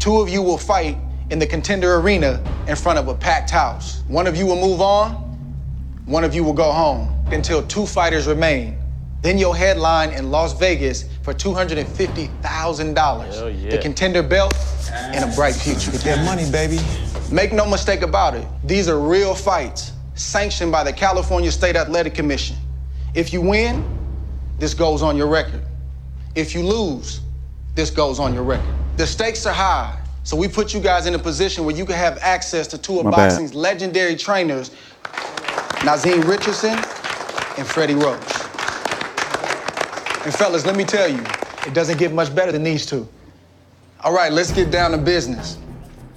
2 of you will fight in the Contender arena in front of a packed house. 1 of you will move on, 1 of you will go home until 2 fighters remain. Then you'll headline in Las Vegas for $250,000. Yeah. The Contender belt and a bright future. Get that money, baby. Make no mistake about it, these are real fights sanctioned by the California State Athletic Commission. If you win, this goes on your record. If you lose, this goes on your record. The stakes are high, so we put you guys in a position where you can have access to 2 of boxing's legendary trainers, Nazeem Richardson and Freddie Roach. And fellas, let me tell you, it doesn't get much better than these 2. All right, let's get down to business.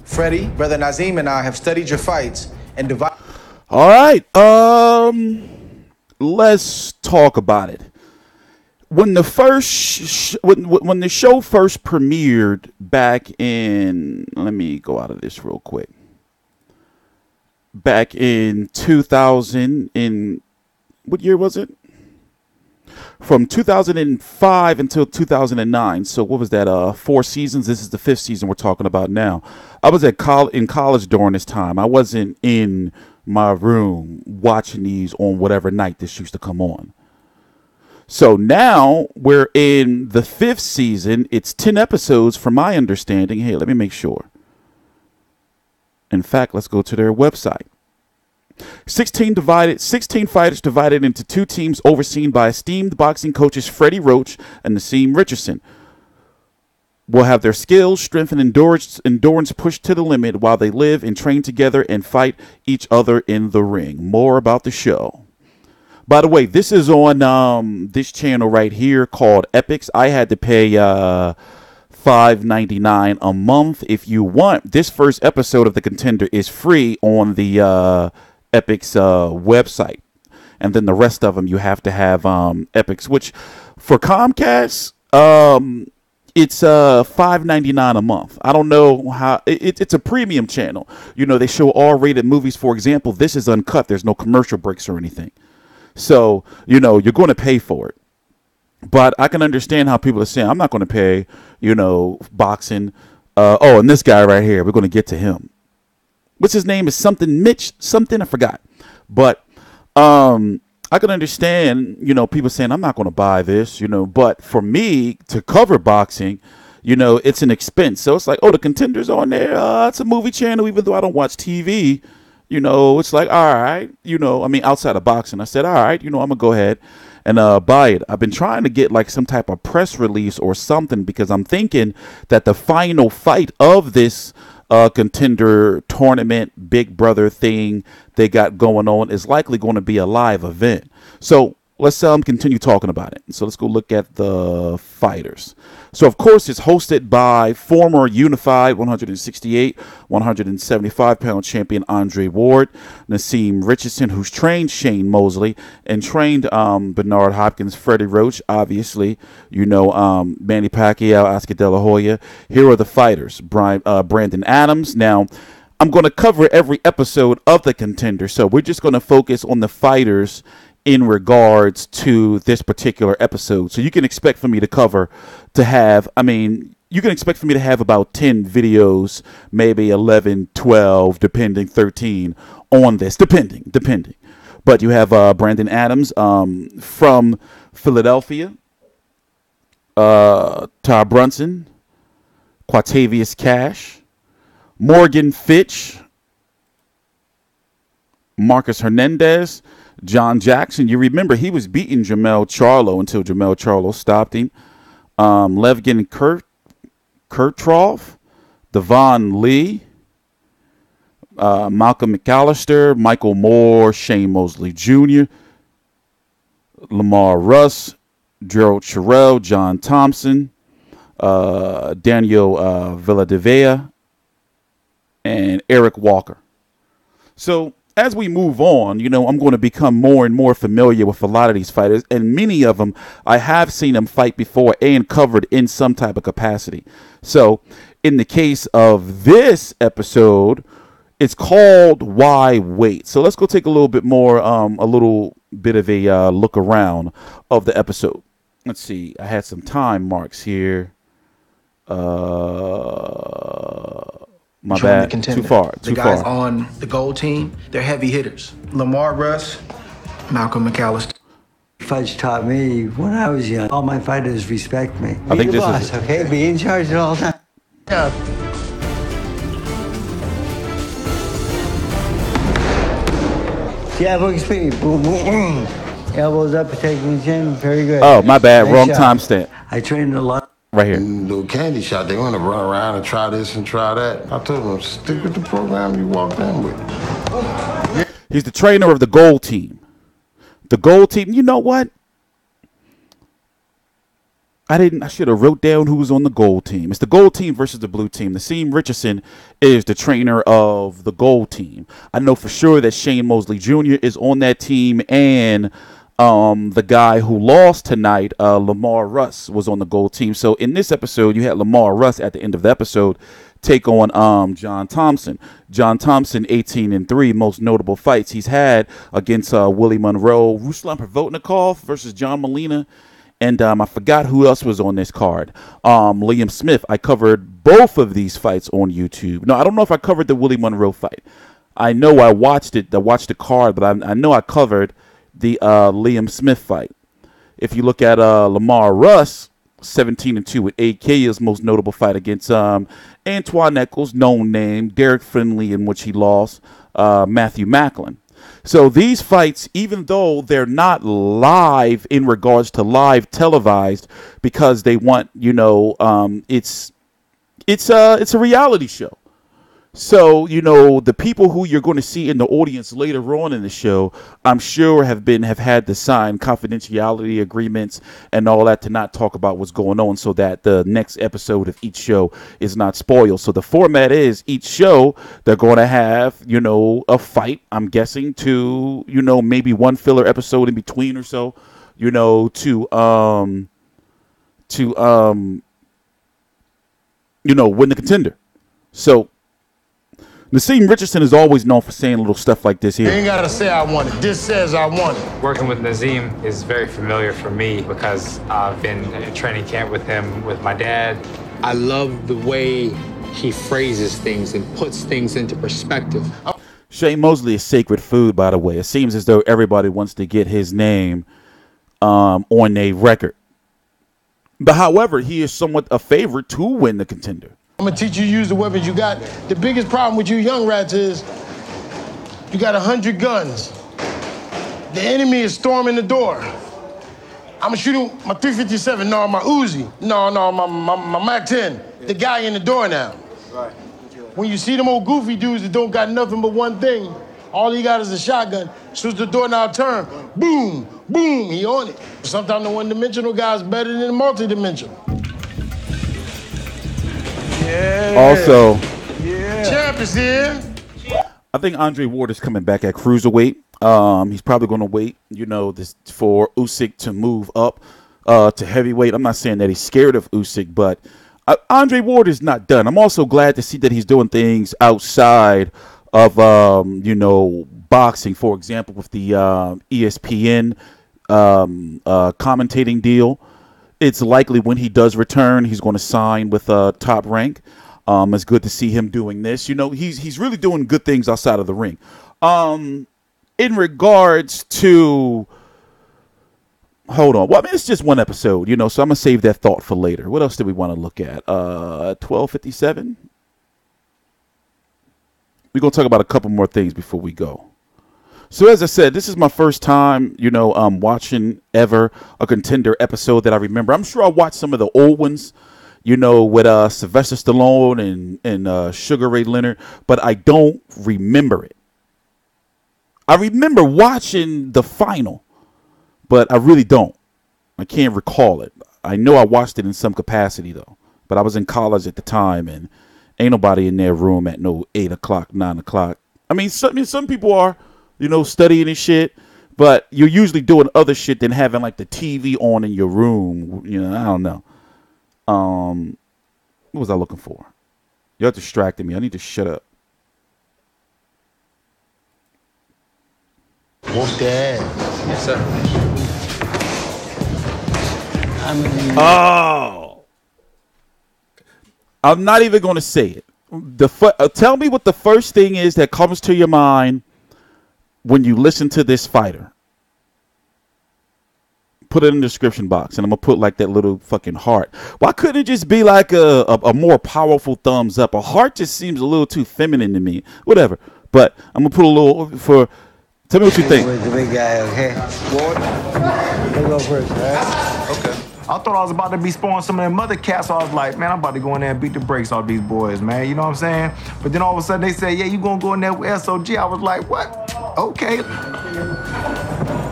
Freddie, Brother Nazeem, and I have studied your fights and divided. All right, let's talk about it. When the when the show first premiered back in, let me go out of this real quick. Back in 2000, in what year was it? From 2005 until 2009. So what was that? 4 seasons. This is the 5th season we're talking about now. I was in college during this time. I wasn't in my room watching these on whatever night this used to come on. So now we're in the 5th season. It's 10 episodes from my understanding. Hey, let me make sure. In fact, let's go to their website. 16 fighters divided into 2 teams overseen by esteemed boxing coaches Freddie Roach and Nazeem Richardson will have their skills, strength, and endurance pushed to the limit while they live and train together and fight each other in the ring. More about the show. By the way, this is on this channel right here called Epix. I had to pay $5.99 a month. If you want, this first episode of The Contender is free on the Epix website. And then the rest of them you have to have Epix, which for Comcast, it's $5.99 a month. I don't know how it's a premium channel. You know, they show R-rated movies. For example, this is uncut. There's no commercial breaks or anything. So, you know, you're going to pay for it. But I can understand how people are saying, I'm not going to pay, you know, boxing. And this guy right here, we're going to get to him. What's his name? Is something Mitch, something I forgot. But I can understand, you know, people saying, I'm not going to buy this, you know. But for me to cover boxing, you know, it's an expense. So it's like, oh, the Contender's on there. It's a movie channel, even though I don't watch TV. You know, it's like, all right, you know, I mean, outside of boxing, I said, all right, you know, I'm going to go ahead and buy it. I've been trying to get like some type of press release or something because I'm thinking that the final fight of this Contender tournament, Big Brother thing they got going on is likely going to be a live event. So let's continue talking about it. So let's go look at the fighters. So, of course, it's hosted by former unified 168, 175-pound champion Andre Ward, Nazeem Richardson, who's trained Shane Mosley and trained Bernard Hopkins, Freddie Roach, obviously, you know, Manny Pacquiao, Oscar De La Hoya. Here are the fighters. Brandon Adams. Now, I'm going to cover every episode of The Contender, so we're just going to focus on the fighters in regards to this particular episode. So you can expect for me to have about 10 videos, maybe 11, 12, depending, 13 on this, depending. But you have Brandon Adams from Philadelphia, Ty Brunson, Quatavius Cash, Morgan Fitch, Marcus Hernandez, John Jackson. You remember he was beating Jamel Charlo until Jamel Charlo stopped him. Levgin Kurtrov, Devon Lee, Malcolm McAllister, Michael Moore, Shane Mosley Jr., Lamar Russ, Gerald Sherrill, John Thompson, Daniel Villadevea, and Eric Walker. So as we move on, you know, I'm going to become more and more familiar with a lot of these fighters, and many of them I have seen them fight before and covered in some type of capacity. So in the case of this episode, it's called Why Wait? So let's go take a little bit of a look around of the episode. Let's see. I had some time marks here. My join the bad. Contender. Too far. The guys on the gold team, they're heavy hitters. Lamar, Russ, Malcolm McAllister. Fudge taught me when I was young. All my fighters respect me. I think this boss, is okay. Be in charge at all times. Yeah. Yeah, boom, speed. Boom, boom, boom. Elbows up, taking the chin. Very good. Oh, my bad. Nice Wrong shot. timestamp. I trained a lot. Right here. Little candy shot. They want to run around and try this and try that. I told them, stick with the program you walked in with. He's the trainer of the gold team. The gold team. You know what? I should have wrote down who was on the gold team. It's the gold team versus the blue team. Nassim Richardson is the trainer of the gold team. I know for sure that Shane Mosley Jr. is on that team, and the guy who lost tonight, Lamar Russ, was on the gold team. So in this episode, you had Lamar Russ at the end of the episode take on John Thompson. John Thompson, 18-3, most notable fights he's had against Willie Monroe, Ruslan Prvotnikov versus John Molina. And I forgot who else was on this card. Liam Smith. I covered both of these fights on YouTube. No, I don't know if I covered the Willie Monroe fight. I know I watched it. I watched the card, but I know I covered the Liam Smith fight. If you look at Lamar Russ, 17-2 with 8 KOs, most notable fight against Antoine Eccles, known name, Derek Finley, in which he lost, Matthew Macklin. So these fights, even though they're not live in regards to live televised, because they want, it's a reality show. So, the people who you're going to see in the audience later on in the show, I'm sure have had to sign confidentiality agreements and all that to not talk about what's going on, so that the next episode of each show is not spoiled. So the format is each show they're going to have, a fight, I'm guessing, to, maybe one filler episode in between or so, to win the contender. So Nassim Richardson is always known for saying little stuff like this here. You ain't gotta say I want it. This says I want it. Working with Nassim is very familiar for me because I've been in training camp with him with my dad. I love the way he phrases things and puts things into perspective. Shane Mosley is sacred food, by the way. It seems as though everybody wants to get his name on a record. But however, he is somewhat a favorite to win the contender. I'm gonna teach you to use the weapons you got. The biggest problem with you young rats is you got 100 guns. The enemy is storming the door. I'm gonna shoot him my 357, no, my Uzi. No, my Mac 10. The guy in the door now. Right. When you see them old goofy dudes that don't got nothing but one thing, all he got is a shotgun. As soon as the door now turn, boom, boom, he on it. Sometimes the one-dimensional guy's better than the multi-dimensional. Yeah. Also, Champ is here. I think Andre Ward is coming back at cruiserweight. He's probably going to wait, this for Usyk to move up to heavyweight. I'm not saying that he's scared of Usyk, but Andre Ward is not done. I'm also glad to see that he's doing things outside of, boxing. For example, with the ESPN commentating deal. It's likely when he does return, he's going to sign with Top Rank. It's good to see him doing this. He's really doing good things outside of the ring. In regards to, hold on. Well, I mean, it's just one episode, so I'm going to save that thought for later. What else do we want to look at? 12:57. We're going to talk about a couple more things before we go. So as I said, this is my first time, watching ever a Contender episode that I remember. I'm sure I watched some of the old ones, with Sylvester Stallone and Sugar Ray Leonard, but I don't remember it. I remember watching the final, but I really don't. I can't recall it. I know I watched it in some capacity, though, but I was in college at the time, and ain't nobody in their room at no 8 o'clock, 9 o'clock. I mean, some people are, studying and shit, but you're usually doing other shit than having like the TV on in your room. I don't know. What was I looking for? You're distracting me. I need to shut up. Whoop that. Yes, sir. Oh, I'm not even going to say it. Tell me what the first thing is that comes to your mind when you listen to this fighter. Put it in the description box, and I'm gonna put like that little fucking heart. Why couldn't it just be like a more powerful thumbs up? A heart just seems a little too feminine to me. Whatever. But I'm gonna put a little for. Tell me what you think. With the big guy, okay? You go first, all right? Okay. I thought I was about to be spoiling some of them other cats, so I was like, man, I'm about to go in there and beat the brakes off these boys, man. You know what I'm saying? But then all of a sudden they say, yeah, you gonna go in there with SOG. I was like, what? Okay.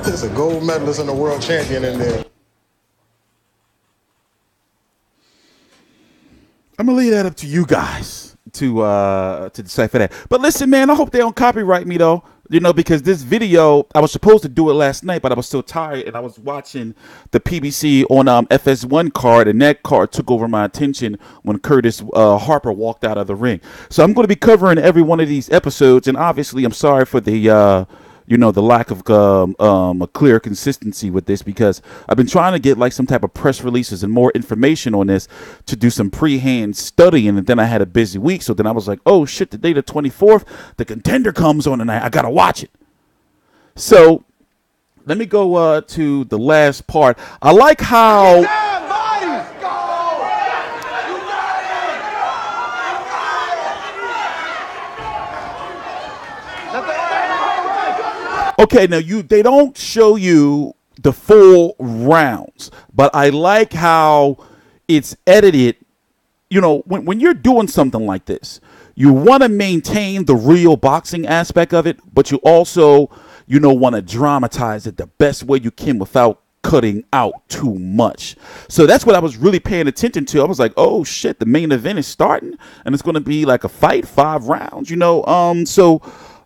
There's a gold medalist and a world champion in there. I'm gonna leave that up to you guys to decipher that. But listen, man, I hope they don't copyright me though. You know, because this video, I was supposed to do it last night, but I was so tired, and I was watching the PBC on FS1 card, and that card took over my attention when Curtis Harper walked out of the ring. So I'm going to be covering every one of these episodes, and obviously I'm sorry for the the lack of a clear consistency with this, because I've been trying to get like some type of press releases and more information on this to do some pre-hand studying, and then I had a busy week, so then I was like, oh shit, the day the 24th, the Contender comes on tonight, I gotta watch it. So let me go to the last part. I like how okay, now they don't show you the full rounds, but I like how it's edited. You know, when you're doing something like this, you want to maintain the real boxing aspect of it, but you also, want to dramatize it the best way you can without cutting out too much. So that's what I was really paying attention to. I was like, oh shit, the main event is starting, and it's going to be like a fight, 5 rounds, so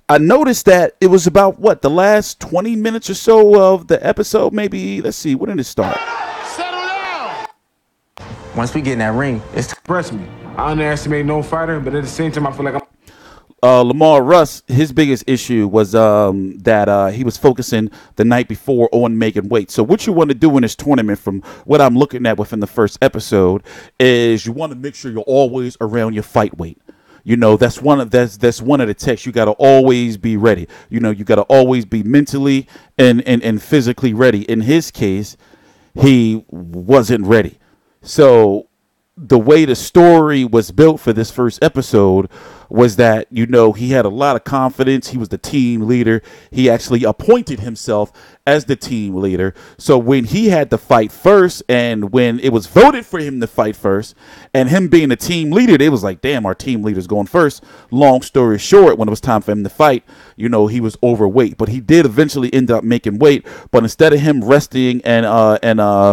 I noticed that it was about, the last 20 minutes or so of the episode, maybe. Let's see, when did it start? Settle down! Once we get in that ring, it's Impress me. I underestimate no fighter, but at the same time, I feel like I'm. Lamar Russ, his biggest issue was that he was focusing the night before on making weight. So what you want to do in this tournament, from what I'm looking at within the first episode, is you want to make sure you're always around your fight weight. That's one of the texts. You got to always be ready. You got to always be mentally and physically ready. In his case, he wasn't ready. So the way the story was built for this first episode was that, he had a lot of confidence. He was the team leader. He actually appointed himself as the team leader. So when he had to fight first, and when it was voted for him to fight first, and him being the team leader, it was like, damn, our team leader's going first. Long story short, when it was time for him to fight, he was overweight, but he did eventually end up making weight. But instead of him resting and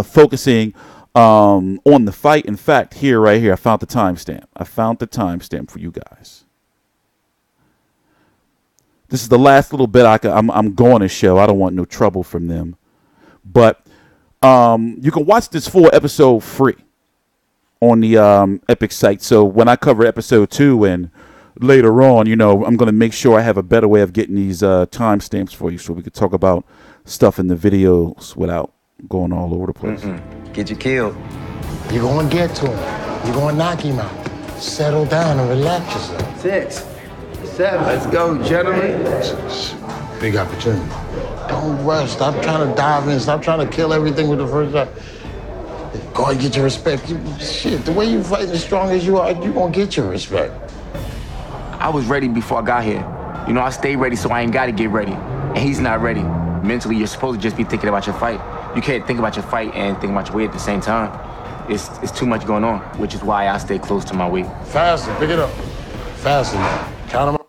focusing on the fight, in fact, right here, I found the timestamp for you guys. This is the last little bit I'm going to show. I don't want no trouble from them. But you can watch this full episode free on the Epix site. So when I cover episode 2 and later on, I'm going to make sure I have a better way of getting these timestamps for you, so we could talk about stuff in the videos without going all over the place. Get you killed. You're going to get to him. You're going to knock him out. Settle down and relax yourself. 6, 7. Let's go, gentlemen. Big opportunity. Don't rush. Stop trying to dive in. Stop trying to kill everything with the first shot. Go and get your respect. The way you fighting as strong as you are, you going to get your respect. I was ready before I got here. I stayed ready, so I ain't got to get ready. And he's not ready. Mentally, you're supposed to just be thinking about your fight. You can't think about your fight and think about your weight at the same time. It's too much going on, which is why I stay close to my weight. Faster, pick it up. Faster. Count them up.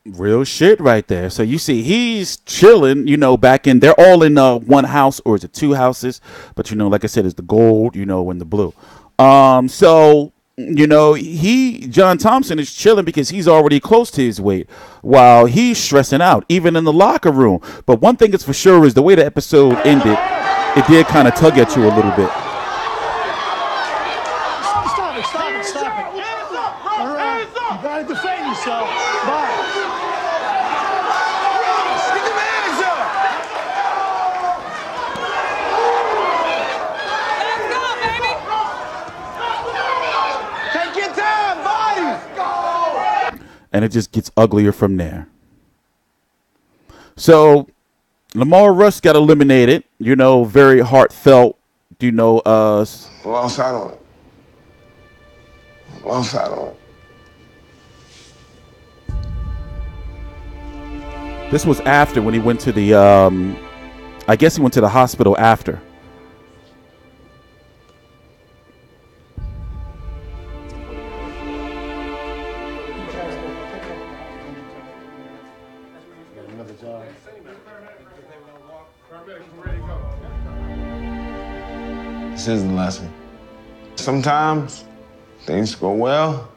Real shit right there. So you see, he's chilling, back in. They're all in one house, or is it 2 houses? But like I said, it's the gold, and the blue. So John Thompson is chilling because he's already close to his weight, while he's stressing out, even in the locker room. But one thing is for sure is the way the episode ended, it did kind of tug at you a little bit. Stop it. All right. You gotta defend yourself. Bye. Stick your hands up. Let's go, baby. Take your time, boy. And it just gets uglier from there. So Lamar Russ got eliminated, you know, very heartfelt, you know, Long side on it. Long side on it. This was after when he went to the, I guess he went to the hospital after. This is the lesson. Sometimes things go well,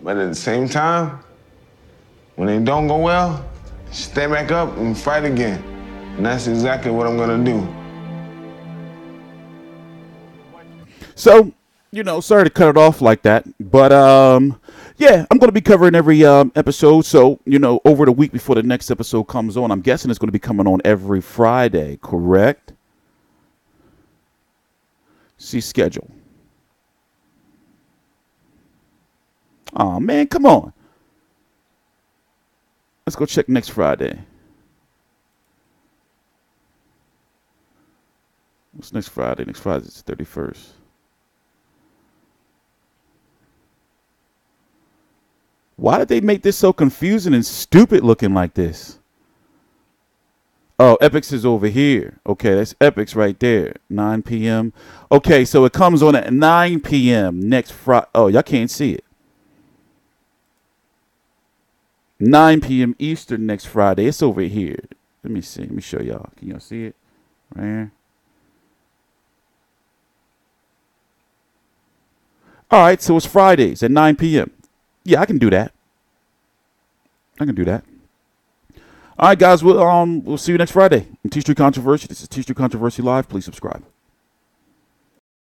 but at the same time, when they don't go well, stay back up and fight again. And that's exactly what I'm gonna do. So, you know, sorry to cut it off like that, but yeah, I'm going to be covering every episode. So, you know, over the week before the next episode comes on, I'm guessing it's going to be coming on every Friday, correct? See schedule. Oh man, come on. Let's go check next Friday. What's next Friday? Next Friday is the 31st. Why did they make this so confusing and stupid looking like this? Oh, Epix is over here. Okay, that's Epix right there. 9 p.m. Okay, so it comes on at 9 p.m. next Friday. Oh, y'all can't see it. 9 p.m. Eastern next Friday. It's over here. Let me see. Let me show y'all. Can y'all see it? Right here. All right, so it's Fridays at 9 p.m. Yeah, I can do that. I can do that. All right, guys. We'll see you next Friday on TstreeT Controversy. This is TstreeT Controversy Live. Please subscribe.